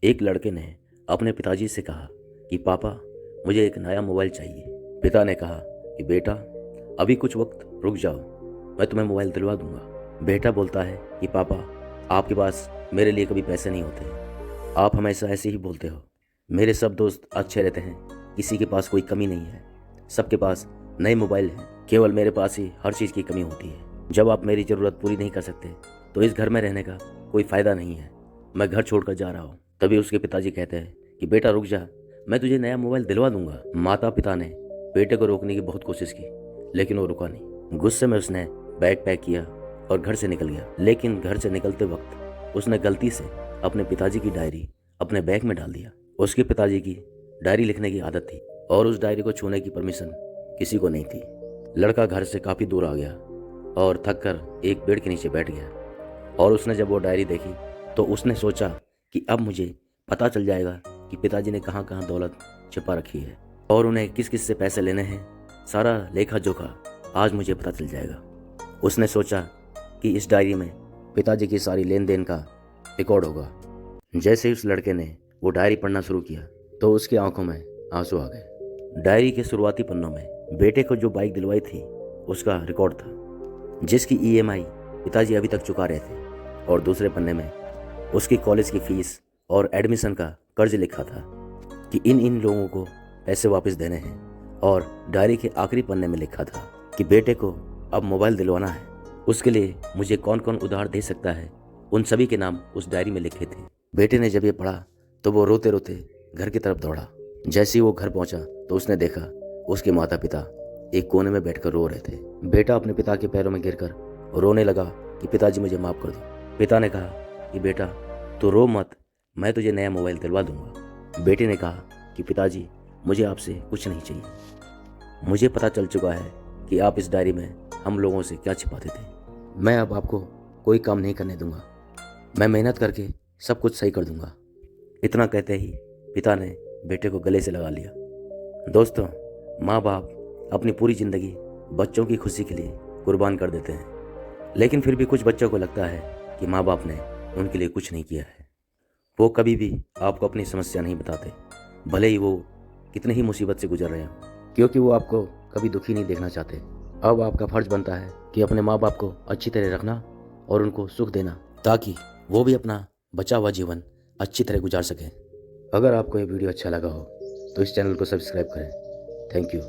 एक लड़के ने अपने पिताजी से कहा कि पापा मुझे एक नया मोबाइल चाहिए। पिता ने कहा कि बेटा अभी कुछ वक्त रुक जाओ, मैं तुम्हें मोबाइल दिलवा दूंगा। बेटा बोलता है कि पापा आपके पास मेरे लिए कभी पैसे नहीं होते, आप हमेशा ऐसे ही बोलते हो। मेरे सब दोस्त अच्छे रहते हैं, किसी के पास कोई कमी नहीं है, सबके पास नए मोबाइल हैं, केवल मेरे पास ही हर चीज़ की कमी होती है। जब आप मेरी ज़रूरत पूरी नहीं कर सकते तो इस घर में रहने का कोई फ़ायदा नहीं है, मैं घर छोड़कर जा रहा हूँ। तभी उसके पिताजी कहते हैं कि बेटा रुक जा, मैं तुझे नया मोबाइल दिलवा दूंगा। माता पिता ने बेटे को रोकने की बहुत कोशिश की, लेकिन वो रुका नहीं। गुस्से में उसने बैग पैक किया और घर से निकल गया। लेकिन घर से निकलते वक्त उसने गलती से अपने पिताजी की डायरी अपने बैग में डाल दिया। उसके पिताजी की डायरी लिखने की आदत थी और उस डायरी को छूने की परमिशन किसी को नहीं थी। लड़का घर से काफ़ी दूर आ गया और थक कर एक पेड़ के नीचे बैठ गया। और उसने जब वो डायरी देखी तो उसने सोचा कि अब मुझे पता चल जाएगा कि पिताजी ने कहाँ कहाँ दौलत छिपा रखी है और उन्हें किस किस से पैसे लेने हैं। सारा लेखा जोखा आज मुझे पता चल जाएगा। उसने सोचा कि इस डायरी में पिताजी की सारी लेन देन का रिकॉर्ड होगा। जैसे ही उस लड़के ने वो डायरी पढ़ना शुरू किया तो उसकी आंखों में आंसू आ गए। डायरी के शुरुआती पन्नों में बेटे को जो बाइक दिलवाई थी उसका रिकॉर्ड था, जिसकी ईएमआई पिताजी अभी तक चुका रहे थे। और दूसरे पन्ने में उसकी कॉलेज की फीस और एडमिशन का कर्ज लिखा था कि इन लोगों को पैसे वापस देने हैं। और डायरी के आखिरी पन्ने में लिखा था कि बेटे को अब मोबाइल दिलवाना है, उसके लिए मुझे कौन कौन उधार दे सकता है। उन सभी के नाम उस डायरी में लिखे थे। बेटे ने जब ये पढ़ा तो वो रोते रोते घर की तरफ दौड़ा। जैसे ही वो घर पहुंचा तो उसने देखा उसके माता पिता एक कोने में बैठकर रो रहे थे। बेटा अपने पिता के पैरों में गिरकर रोने लगा कि पिताजी मुझे माफ़ कर दो। पिता ने कहा कि बेटा तू रो मत, मैं तुझे नया मोबाइल दिलवा दूंगा। बेटे ने कहा कि पिताजी मुझे आपसे कुछ नहीं चाहिए, मुझे पता चल चुका है कि आप इस डायरी में हम लोगों से क्या छिपाते थे। मैं अब आपको कोई काम नहीं करने दूंगा, मैं मेहनत करके सब कुछ सही कर दूंगा। इतना कहते ही पिता ने बेटे को गले से लगा लिया। दोस्तों, माँ बाप अपनी पूरी ज़िंदगी बच्चों की खुशी के लिए कुर्बान कर देते हैं, लेकिन फिर भी कुछ बच्चों को लगता है कि माँ बाप ने उनके लिए कुछ नहीं किया है। वो कभी भी आपको अपनी समस्या नहीं बताते, भले ही वो कितनी ही मुसीबत से गुजर रहे हों, क्योंकि वो आपको कभी दुखी नहीं देखना चाहते। अब आपका फर्ज बनता है कि अपने माँ बाप को अच्छी तरह रखना और उनको सुख देना, ताकि वो भी अपना बचा हुआ जीवन अच्छी तरह गुजार सकें। अगर आपको ये वीडियो अच्छा लगा हो तो इस चैनल को सब्सक्राइब करें। Thank you.